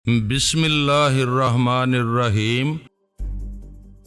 بسم اللہ الرحمن الرحیم۔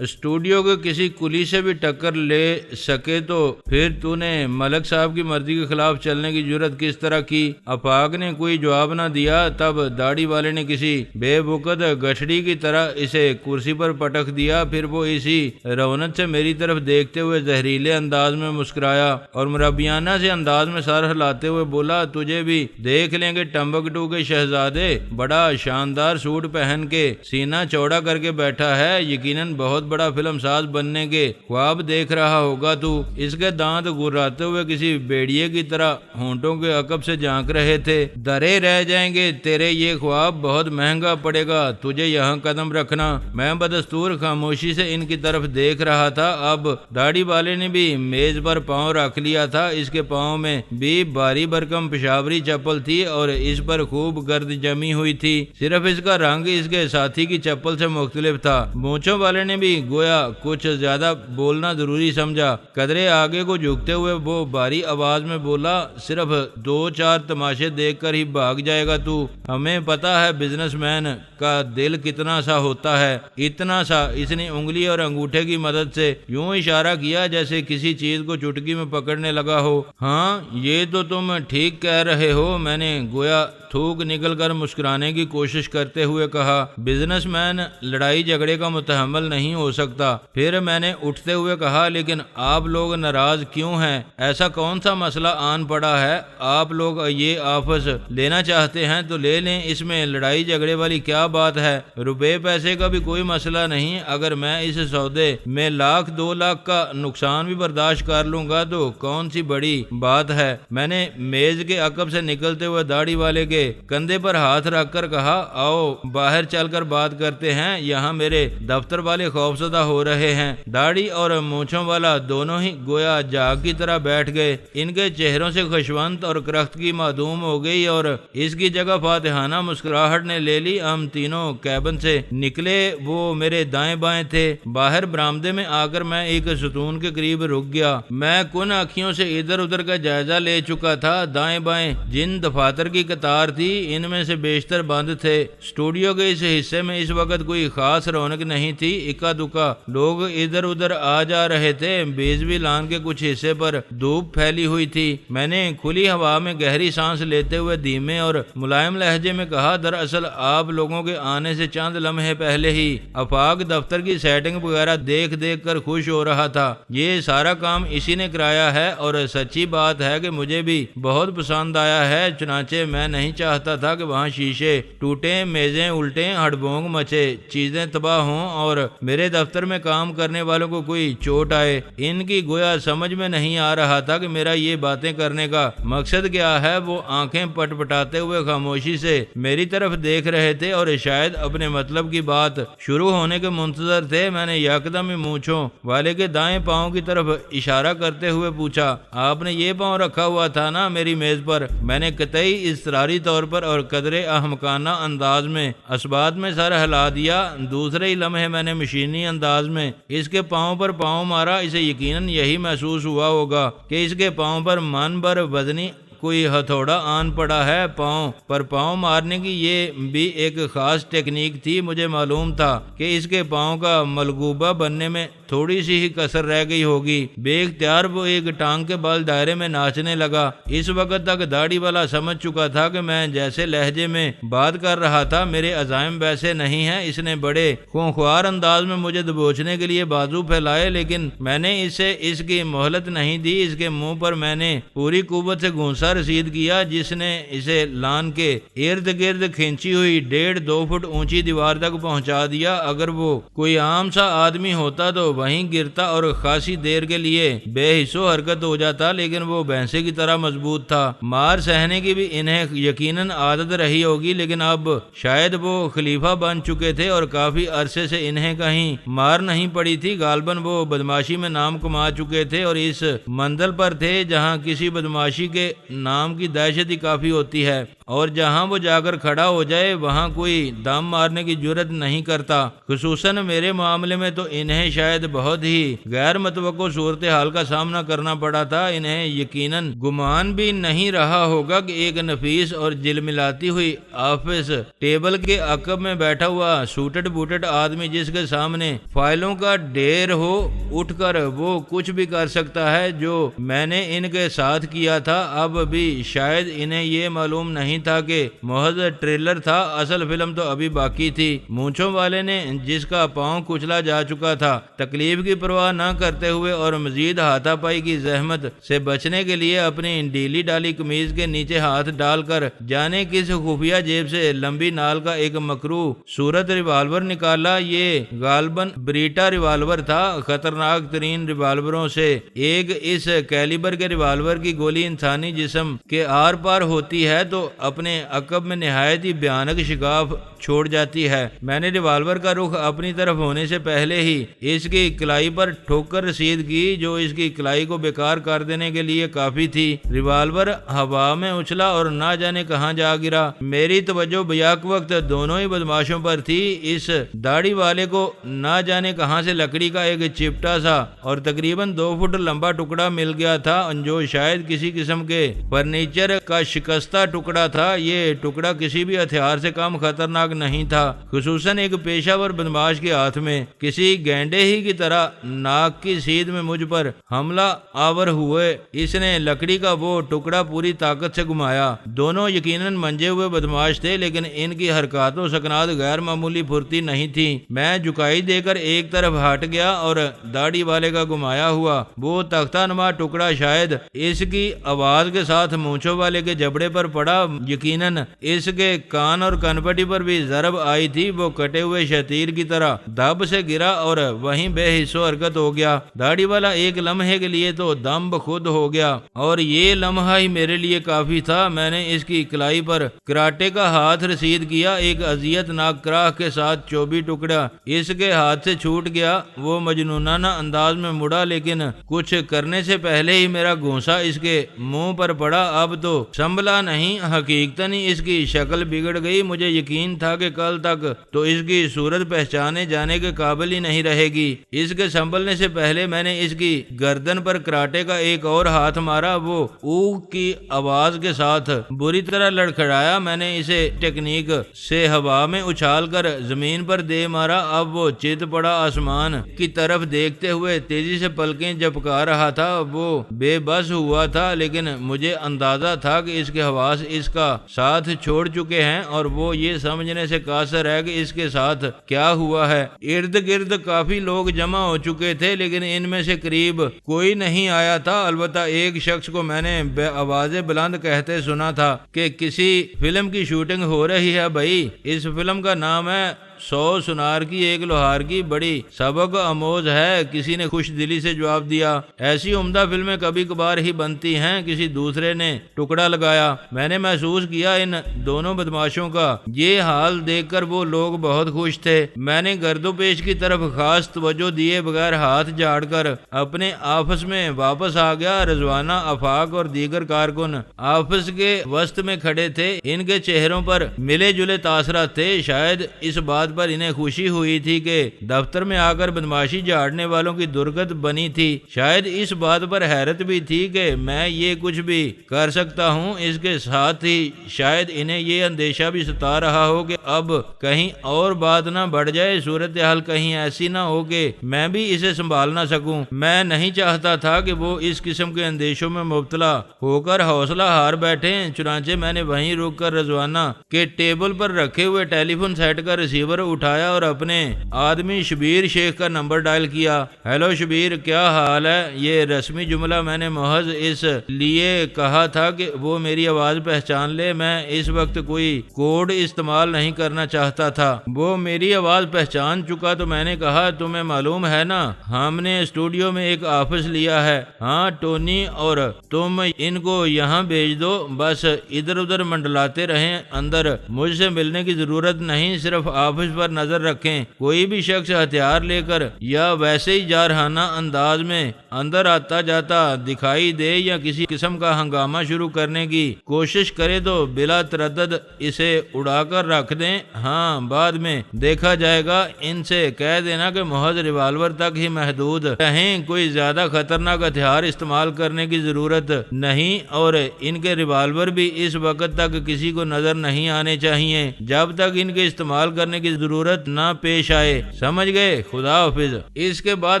اسٹوڈیو کے کسی کلی سے بھی ٹکر لے سکے تو پھر تو نے ملک صاحب کی مرضی کے خلاف چلنے کی جرت کس طرح کی؟ افاق نے کوئی جواب نہ دیا۔ تب داڑھی والے نے کسی بے وقت گٹھڑی کی طرح اسے کرسی پر پٹک دیا، پھر وہ اسی رونت سے میری طرف دیکھتے ہوئے زہریلے انداز میں مسکرایا اور مربیانہ سے انداز میں سر ہلاتے ہوئے بولا، تجھے بھی دیکھ لیں گے ٹمبکٹو کے شہزادے، بڑا شاندار سوٹ پہن کے سینہ چوڑا کر کے بیٹھا ہے، یقیناً بہت بڑا فلم ساز بننے کے خواب دیکھ رہا ہوگا تو۔ اس کے دانت گراتے ہوئے کسی بیڑیے کی طرح ہونٹوں کے عقب سے جھانک رہے تھے۔ درے رہ جائیں گے تیرے یہ خواب، بہت مہنگا پڑے گا تجھے یہاں قدم رکھنا۔ میں بدستور خاموشی سے ان کی طرف دیکھ رہا تھا۔ اب داڑھی والے نے بھی میز پر پاؤں رکھ لیا تھا۔ اس کے پاؤں میں بھی بھاری بھرکم پشاوری چپل تھی اور اس پر خوب گرد جمی ہوئی تھی، صرف اس کا رنگ اس کے ساتھی کی چپل سے مختلف تھا۔ مونچھوں والے نے بھی گویا کچھ زیادہ بولنا ضروری سمجھا۔ قدرے آگے کو جھکتے ہوئے وہ بھاری آواز میں بولا، صرف 2-4 تماشے دیکھ کر ہی بھاگ جائے گا تو؟ ہمیں پتا ہے بزنس مین کا دل کتنا سا ہوتا ہے، اتنا سا۔ اس نے انگلی اور انگوٹھے کی مدد سے یوں اشارہ کیا جیسے کسی چیز کو چٹکی میں پکڑنے لگا ہو۔ ہاں یہ تو تم ٹھیک کہہ رہے ہو، میں نے گویا تھوک نکل کر مسکرانے کی کوشش کرتے ہوئے کہا۔ بزنس مین لڑائی جھگڑے کا متحمل نہیں ہو سکتا۔ پھر میں نے اٹھتے ہوئے کہا، لیکن آپ لوگ ناراض کیوں ہیں؟ ایسا کون سا مسئلہ آن پڑا ہے؟ آپ لوگ یہ آفس لینا چاہتے ہیں تو لے لیں، اس میں لڑائی جھگڑے والی کیا بات ہے؟ روپے پیسے کا بھی کوئی مسئلہ نہیں، اگر میں اس سودے میں 1,00,000-2 لاکھ کا نقصان بھی برداشت کر لوں گا تو کون سی بڑی بات ہے؟ میں نے میز کے عقب سے نکلتے ہوئے داڑھی والے کے کندھے پر ہاتھ رکھ کر کہا، آؤ باہر چل کر بات کرتے ہیں، یہاں میرے دفتر والے خوفزدہ ہو رہے ہیں۔ داڑھی اور مونچھوں والا دونوں ہی گویا جاگ کی طرح بیٹھ گئے۔ ان کے چہروں سے خشونت اور کرختگی معدوم ہو گئی اور اس کی جگہ فاتحانہ مسکراہٹ نے لے لی۔ ہم تینوں کیبن سے نکلے، وہ میرے دائیں بائیں تھے۔ باہر برآمدے میں آ کر میں ایک ستون کے قریب رک گیا۔ میں کن آنکھیوں سے ادھر ادھر کا جائزہ لے چکا تھا۔ دائیں بائیں جن دفاتر کی قطار تھی ان میں سے بیشتر بند تھے۔ اسٹوڈیو کے اس حصے میں اس وقت کوئی خاص رونق نہیں تھی، اکا دکا لوگ ادھر ادھر آ جا رہے تھے۔ بیزوی لان کے کچھ حصے پر دھوپ پھیلی ہوئی تھی۔ میں نے کھلی ہوا میں گہری سانس لیتے ہوئے دھیمے اور ملائم لہجے میں کہا، دراصل آپ لوگوں کے آنے سے چند لمحے پہلے ہی آفاق دفتر کی سیٹنگ وغیرہ دیکھ دیکھ کر خوش ہو رہا تھا۔ یہ سارا کام اسی نے کرایا ہے اور سچی بات ہے کہ مجھے بھی بہت پسند آیا ہے، چنانچہ میں نہیں چاہتا تھا کہ وہاں شیشے ٹوٹیں، میزیں الٹیں، ہڑبونگ مچے، چیزیں تباہ ہوں اور میرے دفتر میں کام کرنے والوں کو کوئی چوٹ آئے۔ ان کی گویا سمجھ میں نہیں آ رہا تھا کہ میرا یہ باتیں کرنے کا مقصد کیا ہے۔ وہ آنکھیں پٹ پٹاتے ہوئے خاموشی سے میری طرف دیکھ رہے تھے اور شاید اپنے مطلب کی بات شروع ہونے کے منتظر تھے۔ میں نے یکدم مونچھوں والے کے دائیں پاؤں کی طرف اشارہ کرتے ہوئے پوچھا، آپ نے یہ پاؤں رکھا ہوا تھا نا میری میز پر؟ میں نے قطعی اضطراری طور پر اور قدرے احمقانہ انداز میں اسبات میں سر ہلا دیا۔ دوسرے ہی لمحے میں نے مشینی انداز میں اس کے پاؤں پر پاؤں مارا۔ اسے یقیناً یہی محسوس ہوا ہوگا کہ اس کے پاؤں پر من بھر وزنی کوئی ہتھوڑا آن پڑا ہے۔ پاؤں پر پاؤں مارنے کی یہ بھی ایک خاص ٹیکنیک تھی۔ مجھے معلوم تھا کہ اس کے پاؤں کا ملغوبہ بننے میں تھوڑی سی ہی کسر رہ گئی ہوگی۔ بے اختیار وہ ایک ٹانگ کے بال دائرے میں ناچنے لگا۔ اس وقت تک داڑھی والا سمجھ چکا تھا کہ میں جیسے لہجے میں بات کر رہا تھا میرے عزائم ویسے نہیں ہیں۔ اس نے بڑے خونخوار انداز میں مجھے دبوچنے کے لیے بازو پھیلائے، لیکن میں نے اسے اس کی مہلت نہیں دی۔ اس کے منہ پر میں نے پوری قوت سے گھونسا رسید کیا جس نے اسے لان کے ارد گرد کھینچی ہوئی 1.5-2 فٹ اونچی دیوار تک پہنچا دیا۔ اگر وہ کوئی عام سا آدمی ہوتا تو وہیں گرتا اور خاصی دیر کے لیے بے حس و حرکت ہو جاتا، لیکن وہ بھینسے کی طرح مضبوط تھا۔ مار سہنے کی بھی انہیں یقیناً عادت رہی ہوگی، لیکن اب شاید وہ خلیفہ بن چکے تھے اور کافی عرصے سے انہیں کہیں مار نہیں پڑی تھی۔ غالباً وہ بدماشی میں نام کما چکے تھے اور اس منزل پر تھے جہاں کسی بدماشی کے نام کی دہشت ہی کافی ہوتی ہے اور جہاں وہ جا کر کھڑا ہو جائے وہاں کوئی دم مارنے کی جرت نہیں کرتا۔ خصوصاً میرے معاملے میں تو انہیں شاید بہت ہی غیر متوقع صورتحال کا سامنا کرنا پڑا تھا۔ انہیں یقیناً گمان بھی نہیں رہا ہوگا کہ ایک نفیس اور جلملاتی ہوئی آفس ٹیبل کے عقب میں بیٹھا ہوا سوٹڈ بوٹڈ آدمی جس کے سامنے فائلوں کا ڈھیر ہو، اٹھ کر وہ کچھ بھی کر سکتا ہے جو میں نے ان کے ساتھ کیا تھا۔ اب بھی شاید انہیں یہ معلوم نہیں تھا کہ محض ٹریلر تھا، اصل فلم تو ابھی باقی تھی۔ مونچھوں والے نے جس کا پاؤں کچلا جا چکا تھا، تکلیف کی پرواہ نہ کرتے ہوئے اور مزید ہاتھا پائی کی زحمت سے بچنے کے لیے اپنی ڈھیلی ڈالی قمیض کے نیچے ہاتھ ڈال کر جانے کس خفیہ جیب سے لمبی نال کا ایک مکروہ صورت ریوالور نکالا۔ یہ غالباً بریٹا ریوالور تھا، خطرناک ترین ریوالوروں سے ایک۔ اس کیلیبر کے ریوالور کی گولی انسانی جسم کے آر پار ہوتی ہے تو اپنے عقب میں نہایت ہی بھیانک شگاف چھوڑ جاتی ہے۔ میں نے ریوالور کا رخ اپنی طرف ہونے سے پہلے ہی اس کی کلائی پر ٹھوکر رسید کی جو اس کی کلائی کو بیکار کر دینے کے لیے کافی تھی۔ ریوالور ہوا میں اچھلا اور نہ جانے کہاں جا گرا۔ میری توجہ بیک وقت دونوں ہی بدماشوں پر تھی۔ اس داڑھی والے کو نہ جانے کہاں سے لکڑی کا ایک چپٹا سا اور تقریباً 2 فٹ لمبا ٹکڑا مل گیا تھا جو شاید کسی قسم کے فرنیچر کا شکستہ ٹکڑا تھا۔ یہ ٹکڑا کسی بھی ہتھیار سے کم خطرناک نہیں تھا، خصوصاً ایک پیشہ ور بدماش کے ہاتھ میں۔ کسی گینڈے ہی کی طرح ناک کی سیدھ میں مجھ پر حملہ آور ہوئے اس نے لکڑی کا وہ ٹکڑا پوری طاقت سے گھمایا۔ دونوں یقیناً منجے ہوئے بدماش تھے لیکن ان کی حرکات و سکنات غیر معمولی پھرتی نہیں تھی۔ میں جھکائی دے کر ایک طرف ہٹ گیا اور داڑھی والے کا گھمایا ہوا وہ تختہ نما ٹکڑا شاید اس کی آواز کے ساتھ مونچھوں والے کے جبڑے پر پڑا۔ یقیناً اس کے کان اور کنپٹی پر بھی ضرب آئی تھی۔ وہ کٹے ہوئے شتیر کی طرح دب سے گرا اور وہیں بے حس و حرکت ہو گیا۔ داڑھی والا ایک لمحے کے لیے تو دم بخود ہو گیا اور یہ لمحہ ہی میرے لیے کافی تھا۔ میں نے اس کی کلائی پر کراٹے کا ہاتھ رسید کیا۔ ایک اذیت ناک کراہ کے ساتھ چوبی ٹکڑا اس کے ہاتھ سے چھوٹ گیا۔ وہ مجنونانہ انداز میں مڑا لیکن کچھ کرنے سے پہلے ہی میرا گھونسا اس کے منہ پر پڑا۔ اب تو سنبھلا نہیں، حقیقتاً ہی اس کی شکل بگڑ گئی۔ مجھے یقین تھا کہ کل تک تو اس کی صورت پہچانے جانے کے قابل ہی نہیں رہے گی۔ اس کے سنبھلنے سے پہلے میں نے اس کی گردن پر کراٹے کا ایک اور ہاتھ مارا۔ وہ اوہ کی آواز کے ساتھ بری طرح لڑکھڑایا۔ میں نے اسے ٹیکنیک سے ہوا میں اچھال کر زمین پر دے مارا۔ اب وہ چت پڑا آسمان کی طرف دیکھتے ہوئے تیزی سے پلکیں جھپکا رہا تھا۔ وہ بے بس ہوا تھا لیکن مجھے اندازہ تھا کہ اس کے حواس اس کا ساتھ چھوڑ چکے ہیں اور وہ یہ سمجھنے سے قاصر ہے کہ اس کے ساتھ کیا ہوا ہے۔ ارد گرد کافی لوگ جمع ہو چکے تھے لیکن ان میں سے قریب کوئی نہیں آیا تھا۔ البتہ ایک شخص کو میں نے آواز بلند کہتے سنا تھا کہ کسی فلم کی شوٹنگ ہو رہی ہے بھائی۔ اس فلم کا نام ہے 100 سنار کی ایک لوہار کی، بڑی سبق آموز ہے۔ کسی نے خوش دلی سے جواب دیا۔ ایسی عمدہ فلمیں کبھی کبھار ہی بنتی ہیں، کسی دوسرے نے ٹکڑا لگایا۔ میں نے محسوس کیا ان دونوں بدماشوں کا یہ حال دیکھ کر وہ لوگ بہت خوش تھے۔ میں نے گرد و پیش کی طرف خاص توجہ دیے بغیر ہاتھ جھاڑ کر اپنے آفس میں واپس آ گیا۔ رضوانہ، آفاق اور دیگر کارکن آفس کے وسط میں کھڑے تھے۔ ان کے چہروں پر ملے جلے تاثرات تھے۔ شاید اس بات پر انہیں خوشی ہوئی تھی کہ دفتر میں آ کر بدماشی جھاڑنے والوں کی درگت بنی تھی، شاید اس بات پر حیرت بھی تھی کہ میں یہ کچھ بھی کر سکتا ہوں۔ اس کے ساتھ ہی شاید انہیں یہ اندیشہ بھی ستا رہا ہو کہ اب کہیں اور بات نہ بڑھ جائے، صورتحال کہیں ایسی نہ ہو کہ میں بھی اسے سنبھال نہ سکوں۔ میں نہیں چاہتا تھا کہ وہ اس قسم کے اندیشوں میں مبتلا ہو کر حوصلہ ہار بیٹھے۔ چنانچہ میں نے وہیں رک کر رضوانہ کے ٹیبل پر رکھے ہوئے ٹیلی فون سیٹ کا ریسیور اٹھایا اور اپنے آدمی شبیر شیخ کا نمبر ڈائل کیا۔ ہیلو شبیر، کیا حال ہے؟ یہ رسمی جملہ میں نے محض اس لیے کہا تھا کہ وہ میری آواز پہچان لے۔ میں اس وقت کوئی کوڈ استعمال نہیں کرنا چاہتا تھا۔ وہ میری آواز پہچان چکا تو میں نے کہا، تمہیں معلوم ہے نا ہم نے اسٹوڈیو میں ایک آفس لیا ہے۔ ہاں ٹونی، اور تم ان کو یہاں بھیج دو، بس ادھر ادھر منڈلاتے رہیں، اندر مجھ سے ملنے کی ضرورت نہیں، صرف آفس آفس پر نظر رکھیں، کوئی بھی شخص ہتھیار لے کر یا ویسے ہی جارحانہ انداز میں اندر آتا جاتا دکھائی دے یا کسی قسم کا ہنگامہ شروع کرنے کی کوشش کرے تو بلا تردد اسے اڑا کر رکھ دیں۔ ہاں، بعد میں دیکھا جائے گا۔ ان سے کہہ دینا کہ محض ریوالور تک ہی محدود رہیں، کوئی زیادہ خطرناک ہتھیار استعمال کرنے کی ضرورت نہیں، اور ان کے ریوالور بھی اس وقت تک کسی کو نظر نہیں آنے چاہیے جب تک ان کے استعمال کرنے کی ضرورت نہ پیش آئے۔ سمجھ گئے؟ خدا حافظ۔ اس کے بعد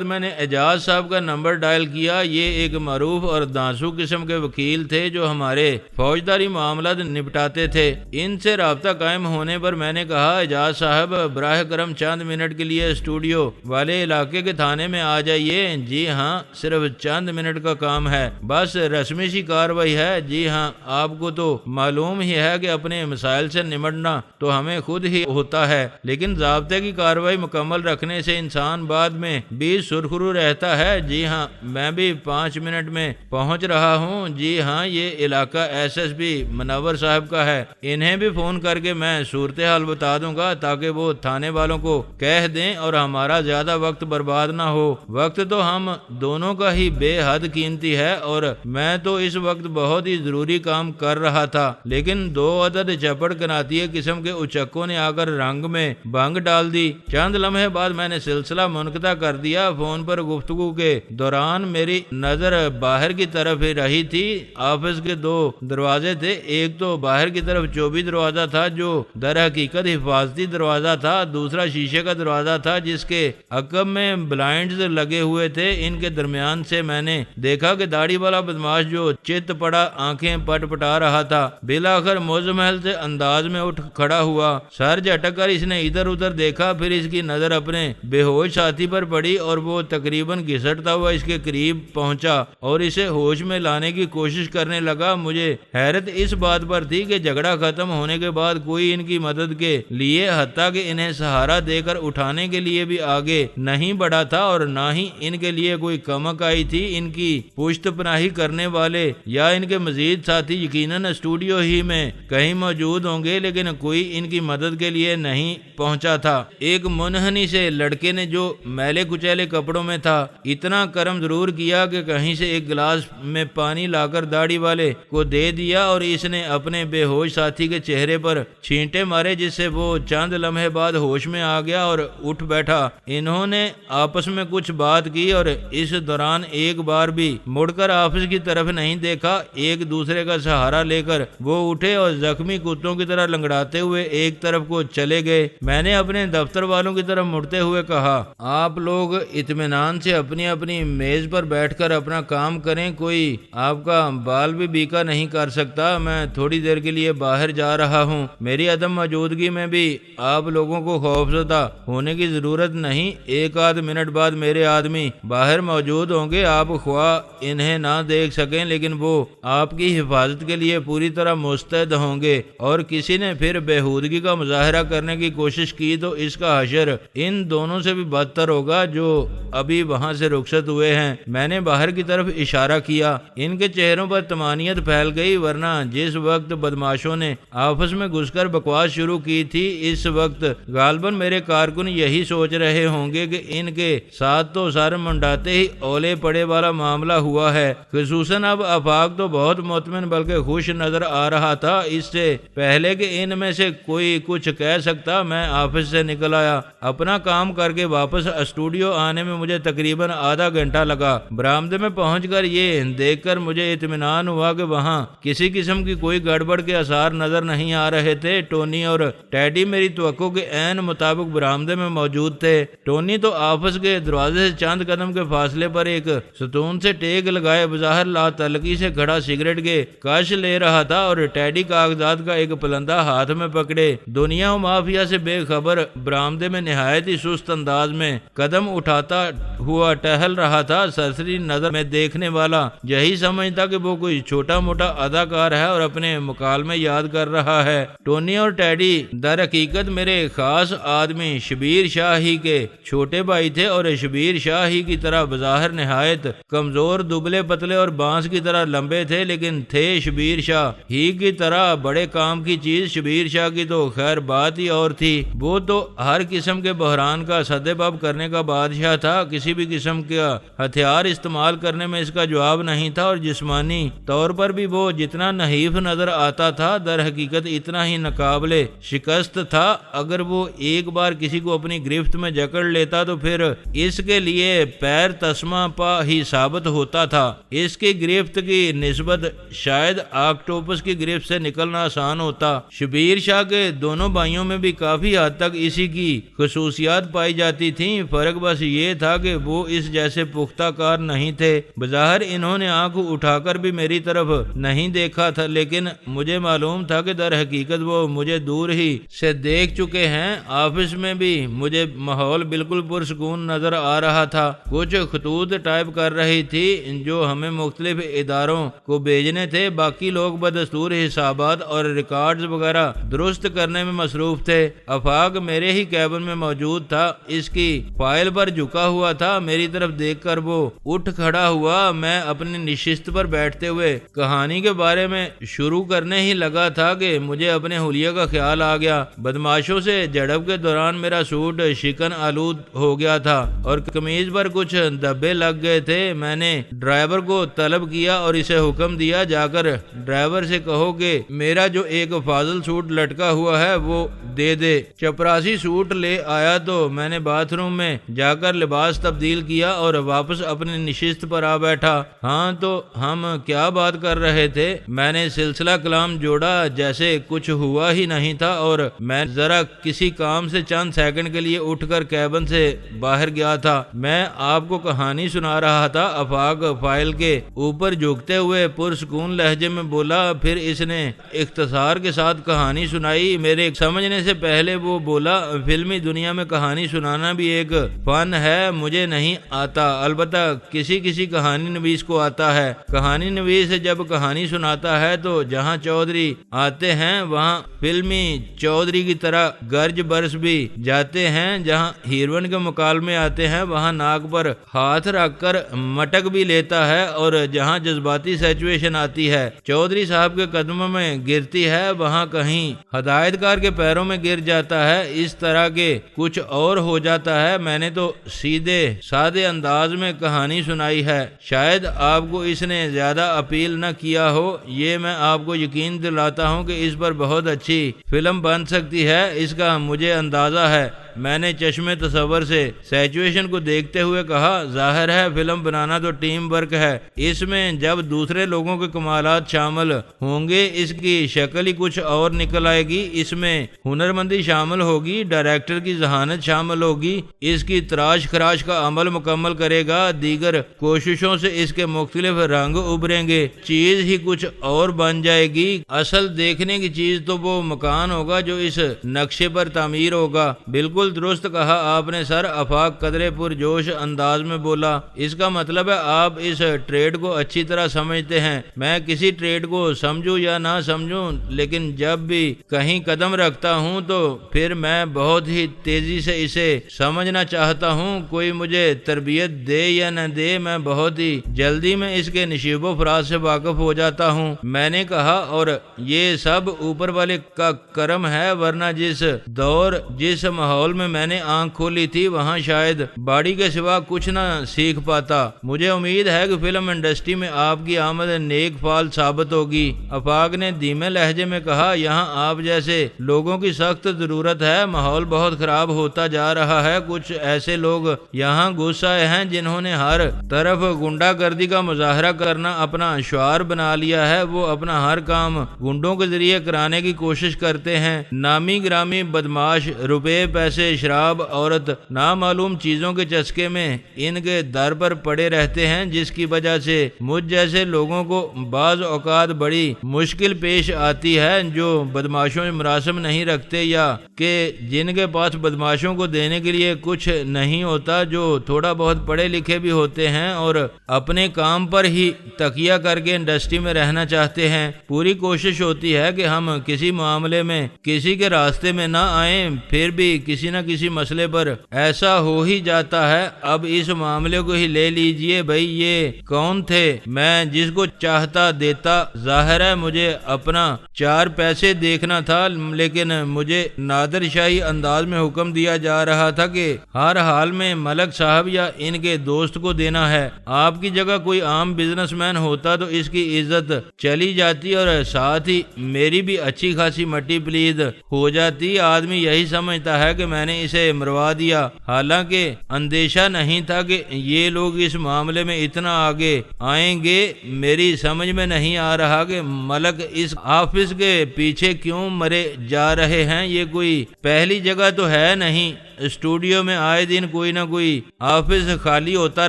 میں نے اعجاز صاحب کا نمبر ڈائل کیا۔ یہ ایک معروف اور دانسو قسم کے وکیل تھے جو ہمارے فوجداری معاملات نپٹاتے تھے۔ ان سے رابطہ قائم ہونے پر میں نے کہا، اعجاز صاحب براہ کرم چند منٹ کے لیے اسٹوڈیو والے علاقے کے تھانے میں آ جائیے۔ جی ہاں، صرف چند منٹ کا کام ہے، بس رسمی سی کاروائی ہے۔ جی ہاں، آپ کو تو معلوم ہی ہے کہ اپنے مسائل سے نمٹنا تو ہمیں خود ہی ہوتا ہے، لیکن ضابطے کی کاروائی مکمل رکھنے سے انسان بعد میں بھی سرخرو رہتا ہے۔ جی ہاں، میں بھی 5 منٹ میں پہنچ رہا ہوں۔ جی ہاں، یہ علاقہ ایس ایس پی منور صاحب کا ہے، انہیں بھی فون کر کے میں صورتحال بتا دوں گا تاکہ وہ تھانے والوں کو کہہ دیں اور ہمارا زیادہ وقت برباد نہ ہو۔ وقت تو ہم دونوں کا ہی بے حد قیمتی ہے اور میں تو اس وقت بہت ہی ضروری کام کر رہا تھا، لیکن 2 عدد چپڑ کناتیے قسم کے اچکوں نے آ کر رنگ میں بھنگ ڈال دی۔ چند لمحے بعد میں نے سلسلہ منقطع کر دیا۔ فون پر گفتگو کے دوران میری نظر باہر کی طرف ہی رہی تھی۔ آفس کے 2 دروازے تھے، ایک تو باہر کی طرف چوبی دروازہ تھا جو در حقیقت حفاظتی دروازہ تھا، دوسرا شیشے کا دروازہ تھا جس کے عقب میں بلائنڈز لگے ہوئے تھے۔ ان کے درمیان سے میں نے دیکھا کہ داڑھی والا بدماش جو چت پڑا آنکھیں پٹ پٹا رہا تھا بالآخر مزمحل سے انداز میں اٹھ کھڑا ہوا۔ سر جھٹک کر اس نے ادھر ادھر دیکھا، پھر اس کی نظر اپنے بے ہوش ساتھی پر پڑی اور وہ تقریباً گھسٹتا ہوا اس کے قریب پہنچا اور اسے ہوش میں لانے کی کوشش کرنے لگا۔ مجھے حیرت اس بات پر تھی کہ جھگڑا ختم ہونے کے بعد کوئی ان کی مدد کے لیے حتیٰ کہ انہیں سہارا دے کر اٹھانے کے لیے بھی آگے نہیں بڑھا تھا، اور نہ ہی ان کے لیے کوئی کمک آئی تھی۔ ان کی پشت پناہی کرنے والے یا ان کے مزید ساتھی یقیناً اسٹوڈیو ہی میں کہیں موجود ہوں گے، لیکن کوئی ان کی مدد کے لیے نہیں پہنچا تھا۔ ایک منحنی سے لڑکے نے جو میلے کچیلے کپڑوں میں تھا اتنا کرم ضرور کیا کہ کہیں سے ایک گلاس میں پانی لا کر داڑھی والے کو دے دیا اور اس نے اپنے بے ہوش ساتھی کے چہرے پر چھینٹے مارے جس سے وہ چند لمحے بعد ہوش میں آ گیا اور اٹھ بیٹھا۔ انہوں نے آپس میں کچھ بات کی اور اس دوران ایک بار بھی مڑ کر آفس کی طرف نہیں دیکھا۔ ایک دوسرے کا سہارا لے کر وہ اٹھے اور زخمی کتوں کی طرح لنگڑاتے ہوئے ایک طرف کو چلے گئے۔ میں نے اپنے دفتر والوں کی طرف مڑتے ہوئے کہا، آپ لوگ اطمینان سے اپنی اپنی میز پر بیٹھ کر اپنا کام کریں، کوئی آپ کا بال بھی بیکا نہیں کر سکتا۔ میں تھوڑی دیر کے لیے باہر جا رہا ہوں، میری عدم موجودگی میں بھی آپ لوگوں کو خوفزدہ ہونے کی ضرورت نہیں۔ 1 منٹ بعد میرے آدمی باہر موجود ہوں گے، آپ خواہ انہیں نہ دیکھ سکیں لیکن وہ آپ کی حفاظت کے لیے پوری طرح مستعد ہوں گے، اور کسی نے پھر بےہودگی کا مظاہرہ کرنے کی کوشش کی تو اس کا حشر ان دونوں سے بھی بدتر ہوگا جو ابھی وہاں سے رخصت ہوئے ہیں۔ میں نے باہر کی طرف اشارہ کیا۔ ان کے چہروں پر طمانینت پھیل گئی، ورنہ جس وقت بدماشوں نے آفس میں گھس کر بکواس شروع کی تھی اس وقت غالباً میرے کارکن یہی سوچ رہے ہوں گے کہ ان کے ساتھ تو سر منڈاتے ہی اولے پڑے والا معاملہ ہوا ہے۔ خصوصاً اب آفاق تو بہت مطمئن بلکہ خوش نظر آ رہا تھا۔ اس سے پہلے کہ ان میں سے کوئی کچھ کہہ سکتا میں آفس سے نکل آیا۔ اپنا کام کر کے واپس اسٹوڈیو آنے میں مجھے تقریباً آدھا گھنٹہ لگا۔ برآمدے میں پہنچ کر یہ دیکھ کر مجھے اطمینان ہوا کہ وہاں کسی قسم کی کوئی گڑبڑ کے آثار نظر نہیں آ رہے تھے۔ ٹونی اور ٹیڈی میری توقع کے عین مطابق برآمدے میں موجود تھے۔ ٹونی تو آفس کے دروازے سے چند قدم کے فاصلے پر ایک ستون سے ٹیک لگائے بظاہر لا تعلقی سے کھڑا سگریٹ کے کش لے رہا تھا، اور ٹیڈی کاغذات کا ایک پلندہ ہاتھ میں پکڑے دنیا و مافیا سے بے خبر برآمدے میں نہایت ہی سست انداز میں قدم اٹھاتا ہوا ٹہل رہا تھا۔ سرسری نظر میں دیکھنے والا یہی سمجھتا کہ وہ کوئی چھوٹا موٹا اداکار ہے اور اپنے مکالمے یاد کر رہا ہے۔ ٹونی اور ٹیڈی در حقیقت میرے خاص آدمی شبیر شاہ ہی کے چھوٹے بھائی تھے، اور شبیر شاہ ہی کی طرح بظاہر نہایت کمزور، دبلے پتلے اور بانس کی طرح لمبے تھے، لیکن تھے شبیر شاہ ہی کی طرح بڑے کام کی چیز۔ شبیر شاہ کی تو خیر بات ہی اور تھی۔ تھی، وہ تو ہر قسم کے بحران کا سدباب کرنے کا بادشاہ تھا، کسی بھی قسم کا ہتھیار استعمال کرنے میں اس کا جواب نہیں تھا، اور جسمانی طور پر بھی وہ جتنا نحیف نظر آتا تھا در حقیقت اتنا ہی ناقابل شکست تھا۔ اگر وہ ایک بار کسی کو اپنی گرفت میں جکڑ لیتا تو پھر اس کے لیے پیر تسمہ پا ہی ثابت ہوتا تھا۔ اس کی گرفت کی نسبت شاید آکٹوپس کی گرفت سے نکلنا آسان ہوتا۔ شبیر شاہ کے دونوں بھائیوں میں بھی کافی حد تک اسی کی خصوصیات پائی جاتی تھیں، فرق بس یہ تھا کہ وہ اس جیسے پختہ کار نہیں تھے۔ بظاہر انہوں نے آنکھ اٹھا کر بھی میری طرف نہیں دیکھا تھا، لیکن مجھے معلوم تھا کہ در حقیقت وہ مجھے دور ہی سے دیکھ چکے ہیں۔ آفس میں بھی مجھے ماحول بالکل پرسکون نظر آ رہا تھا۔ کچھ خطوط ٹائپ کر رہی تھی جو ہمیں مختلف اداروں کو بھیجنے تھے، باقی لوگ بدستور حسابات اور ریکارڈز وغیرہ درست کرنے میں مصروف تھے۔ آفاق میرے ہی کیبن میں موجود تھا، اس کی فائل پر جھکا ہوا تھا۔ میری طرف دیکھ کر وہ اٹھ کھڑا ہوا۔ میں اپنی نشست پر بیٹھتے ہوئے کہانی کے بارے میں شروع کرنے ہی لگا تھا کہ مجھے اپنے حلیہ کا خیال آ گیا۔ بدماشوں سے جھڑپ کے دوران میرا سوٹ شکن آلود ہو گیا تھا اور قمیض پر کچھ دھبے لگ گئے تھے۔ میں نے ڈرائیور کو طلب کیا اور اسے حکم دیا، جا کر ڈرائیور سے کہو کہ میرا جو ایک فاضل سوٹ لٹکا ہوا ہے وہ دے دے۔ چپراسی سوٹ لے آیا تو میں نے باتھ روم میں جا کر لباس تبدیل کیا اور واپس اپنی نشست پر آ بیٹھا۔ ہاں تو ہم کیا بات کر رہے تھے؟ میں نے سلسلہ کلام جوڑا جیسے کچھ ہوا ہی نہیں تھا، اور میں ذرا کسی کام سے چند سیکنڈ کے لیے اٹھ کر کیبن سے باہر گیا تھا۔ میں آپ کو کہانی سنا رہا تھا۔ آفاق فائل کے اوپر جھکتے ہوئے پرسکون لہجے میں بولا، پھر اس نے اختصار کے ساتھ کہانی سنائی۔ میرے سمجھنے سے پہلے وہ بولا، فلمی دنیا میں کہانی سنانا بھی ایک فن ہے، مجھے نہیں آتا، البتہ کسی کسی کہانی نویس کو آتا ہے۔ کہانی نویس جب کہانی سناتا ہے تو جہاں چودھری آتے ہیں وہاں فلمی چودھری کی طرح گرج برس بھی جاتے ہیں، جہاں ہیروئن کے مکالمے آتے ہیں وہاں ناک پر ہاتھ رکھ کر مٹک بھی لیتا ہے، اور جہاں جذباتی سچویشن آتی ہے چودھری صاحب کے قدموں میں گرتی ہے وہاں کہیں ہدایت کار کے پیروں میں گر جاتا ہے۔ اس طرح کے کچھ اور ہو جاتا ہے۔ میں نے تو سیدھے سادے انداز میں کہانی سنائی ہے، شاید آپ کو اس نے زیادہ اپیل نہ کیا ہو۔ یہ میں آپ کو یقین دلاتا ہوں کہ اس پر بہت اچھی فلم بن سکتی ہے، اس کا مجھے اندازہ ہے۔ میں نے چشم تصور سے سچویشن کو دیکھتے ہوئے کہا، ظاہر ہے فلم بنانا تو ٹیم ورک ہے، اس میں جب دوسرے لوگوں کے کمالات شامل ہوں گے اس کی شکل ہی کچھ اور نکل آئے گی۔ اس میں ہنرمندی شامل ہوگی، ڈائریکٹر کی ذہانت شامل ہوگی، اس کی تراش خراش کا عمل مکمل کرے گا، دیگر کوششوں سے اس کے مختلف رنگ ابھریں گے، چیز ہی کچھ اور بن جائے گی۔ اصل دیکھنے کی چیز تو وہ مکان ہوگا جو اس نقشے پر تعمیر ہوگا۔ بالکل درست کہا آپ نے سر، آفاق قدرے پرجوش انداز میں بولا۔ اس کا مطلب ہے آپ اس ٹریڈ کو اچھی طرح سمجھتے ہیں۔ میں کسی ٹریڈ کو سمجھوں یا نہ سمجھوں، لیکن جب بھی کہیں قدم رکھتا ہوں تو پھر میں بہت ہی تیزی سے اسے سمجھنا چاہتا ہوں۔ کوئی مجھے تربیت دے یا نہ دے، میں بہت ہی جلدی میں اس کے نشیب و فراز سے واقف ہو جاتا ہوں۔ میں نے کہا، اور یہ سب اوپر والے کا کرم ہے، ورنہ جس دور جس ماحول میں نے آنکھ کھولی تھی وہاں شاید باڑی کے سوا کچھ نہ سیکھ پاتا۔ مجھے امید ہے کہ فلم انڈسٹری میں آپ کی آمد نیک فال ثابت ہوگی۔ آفاق نے دھیمے لہجے میں کہا، یہاں آپ جیسے لوگوں کی سخت ضرورت ہے، ماحول بہت خراب ہوتا جا رہا ہے۔ کچھ ایسے لوگ یہاں گھس آئے ہیں جنہوں نے ہر طرف گنڈا گردی کا مظاہرہ کرنا اپنا شعار بنا لیا ہے۔ وہ اپنا ہر کام گنڈوں کے ذریعے کرانے کی کوشش کرتے ہیں۔ نامی گرامی بدماش روپے پیسے شراب عورت نامعلوم چیزوں کے چسکے میں ان کے در پر پڑے رہتے ہیں، جس کی وجہ سے مجھ جیسے لوگوں کو بعض اوقات بڑی مشکل پیش آتی ہے جو بدماشوں سے مراسم نہیں رکھتے یا کہ جن کے پاس بدماشوں کو دینے کے لیے کچھ نہیں ہوتا، جو تھوڑا بہت پڑھے لکھے بھی ہوتے ہیں اور اپنے کام پر ہی تکیہ کر کے انڈسٹری میں رہنا چاہتے ہیں۔ پوری کوشش ہوتی ہے کہ ہم کسی معاملے میں کسی کے راستے میں نہ آئیں، پھر بھی کسی نہ کسی مسئلے پر ایسا ہو ہی جاتا ہے۔ اب اس معاملے کو ہی لے لیجئے بھائی، یہ کون تھے؟ میں جس کو چاہتا دیتا، ظاہر ہے مجھے اپنا 4 پیسے دیکھنا تھا، لیکن مجھے نادر شاہی انداز میں حکم دیا جا رہا تھا کہ ہر حال میں ملک صاحب یا ان کے دوست کو دینا ہے۔ آپ کی جگہ کوئی عام بزنس مین ہوتا تو اس کی عزت چلی جاتی اور ساتھ ہی میری بھی اچھی خاصی مٹی پلید ہو جاتی۔ آدمی یہی سمجھتا ہے کہ میں نے اسے مروا دیا، حالانکہ اندیشہ نہیں تھا کہ یہ لوگ اس معاملے میں اتنا آگے آئیں گے۔ میری سمجھ میں نہیں آ رہا کہ ملک اس آفس کے پیچھے کیوں مرے جا رہے ہیں۔ یہ کوئی پہلی جگہ تو ہے نہیں، اسٹوڈیو میں آئے دن کوئی نہ کوئی آفس خالی ہوتا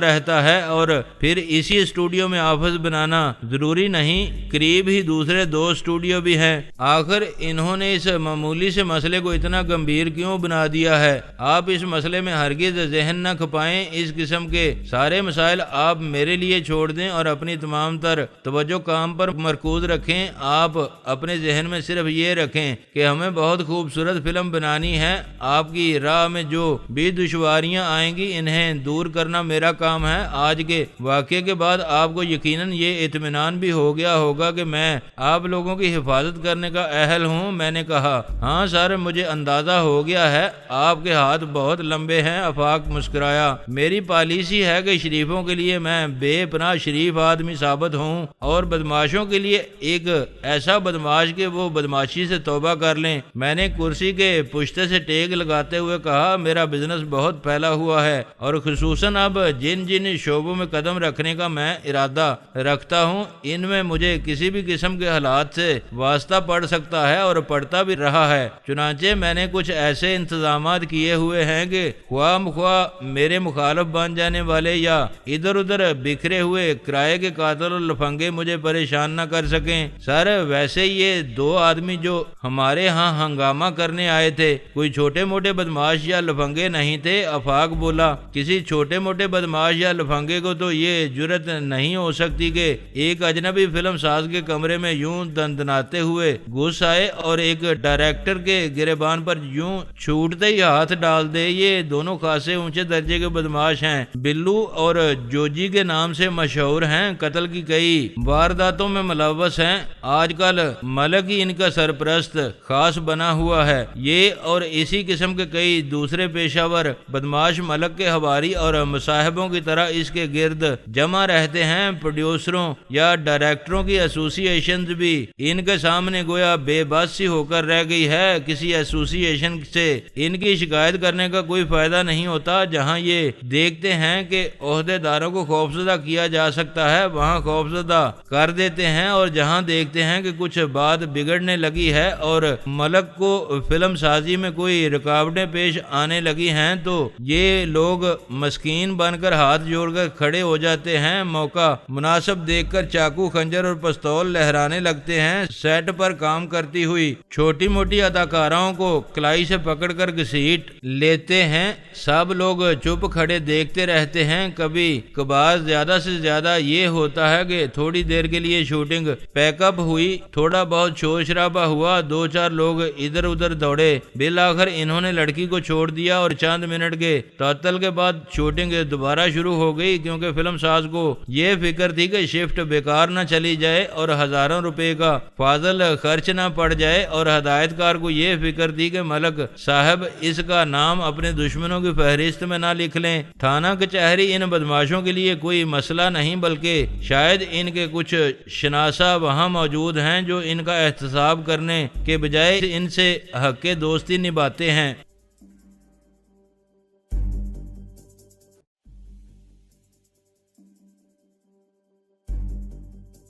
رہتا ہے، اور پھر اسی اسٹوڈیو میں آفس بنانا ضروری نہیں، قریب ہی دوسرے 2 اسٹوڈیو بھی ہیں۔ آخر انہوں نے اس معمولی سے مسئلے کو اتنا گمبھیر کیوں بنا دیا ہے؟ آپ اس مسئلے میں ہرگز ذہن نہ کھپائیں، اس قسم کے سارے مسائل آپ میرے لیے چھوڑ دیں اور اپنی تمام تر توجہ کام پر مرکوز رکھیں۔ آپ اپنے ذہن میں صرف یہ رکھیں کہ ہمیں بہت خوبصورت فلم بنانی ہے، آپ کی راہ میں جو بھی دشواریاں آئیں گی انہیں دور کرنا میرا کام ہے۔ آج کے واقعے کے بعد آپ کو یقیناً یہ اطمینان بھی ہو گیا ہوگا کہ میں آپ لوگوں کی حفاظت کرنے کا اہل ہوں۔ میں نے کہا، ہاں سر، مجھے اندازہ ہو گیا ہے، آپ کے ہاتھ بہت لمبے ہیں۔ آفاق مسکرایا۔ میری پالیسی ہے کہ شریفوں کے لیے میں بے پناہ شریف آدمی ثابت ہوں اور بدماشوں کے لیے ایک ایسا بدماش کہ وہ بدماشی سے توبہ کر لیں۔ میں نے کرسی کے پشتے سے ٹیک لگاتے ہوئے کہا، میرا بزنس بہت پھیلا ہوا ہے اور خصوصاً اب جن شعبوں میں قدم رکھنے کا میں ارادہ رکھتا ہوں ان میں مجھے کسی بھی قسم کے حالات سے واسطہ پڑ سکتا ہے اور پڑتا بھی رہا ہے۔ چنانچہ میں نے کچھ ایسے انتظامات کیے ہوئے ہیں کہ خواہ مخواہ میرے مخالف بن جانے والے یا ادھر ادھر بکھرے ہوئے کرائے کے قاتل اور لفنگے مجھے پریشان نہ کر سکیں۔ سر، ویسے یہ 2 آدمی جو ہمارے ہاں ہنگامہ کرنے آئے تھے کوئی چھوٹے موٹے بدماش یا لفنگے نہیں تھے۔ آفاق بولا، کسی چھوٹے موٹے بدماش یا لفنگے کو تو یہ جرت نہیں ہو سکتی کہ ایک اجنبی فلم ساز کے کمرے میں یوں دندناتے ہوئے گھس آئے اور ایک ڈائریکٹر کے گریبان پر یوں چھوٹتے ہی ہاتھ ڈال دے۔ یہ دونوں خاصے اونچے درجے کے بدماش ہیں، بلو اور جوجی کے نام سے مشہور ہیں، قتل کی کئی وارداتوں میں ملوث ہیں۔ آج کل ملک ہی ان کا سرپرست خاص بنا ہوا ہے۔ یہ اور اسی قسم کے کئی دوسرے پیشہ ور بدماش ملک کے حواری اور مصاحبوں کی طرح اس کے گرد جمع رہتے ہیں۔ پروڈیوسروں یا ڈائریکٹروں کی ایسوسی ایشنز بھی ان کے سامنے گویا بے بس سی ہو کر رہ گئی ہے۔ کسی ایسوسی ایشن سے ان کی شکایت کرنے کا کوئی فائدہ نہیں ہوتا۔ جہاں یہ دیکھتے ہیں کہ عہدے داروں کو خوفزدہ کیا جا سکتا ہے وہاں خوفزدہ کر دیتے ہیں، اور جہاں دیکھتے ہیں کہ کچھ بات بگڑنے لگی ہے اور ملک کو فلم سازی میں کوئی رکاوٹیں پیش آنے لگی ہیں تو یہ لوگ مسکین بن کر ہاتھ جوڑ کر کھڑے ہو جاتے ہیں۔ موقع مناسب دیکھ کر چاقو، خنجر اور پستول لہرانے لگتے ہیں۔ سیٹ پر کام کرتی ہوئی چھوٹی موٹی اداکاراؤں کو کلائی سے پکڑ کر گھسیٹ لیتے ہیں۔ سب لوگ چپ کھڑے دیکھتے رہتے ہیں۔ کبھی کبھار زیادہ سے زیادہ یہ ہوتا ہے کہ تھوڑی دیر کے لیے شوٹنگ پیک اپ ہوئی، تھوڑا بہت شور شرابہ ہوا، 2-4 لوگ ادھر ادھر دوڑے، بالآخر انہوں نے لڑکی کو چھوڑ دیا اور چند منٹ کے تعطل کے بعد شوٹنگ دوبارہ شروع ہو گئی، کیونکہ فلم ساز کو یہ فکر تھی کہ شفٹ بیکار نہ چلی جائے اور ہزاروں روپے کا فاضل خرچ نہ پڑ جائے، اور ہدایت کار کو یہ فکر تھی کہ ملک صاحب اس کا نام اپنے دشمنوں کی فہرست میں نہ لکھ لیں۔ تھانہ کچہری ان بدماشوں کے لیے کوئی مسئلہ نہیں، بلکہ شاید ان کے کچھ شناسا وہاں موجود ہیں جو ان کا احتساب کرنے کے بجائے ان سے حق دوستی نبھاتے ہیں۔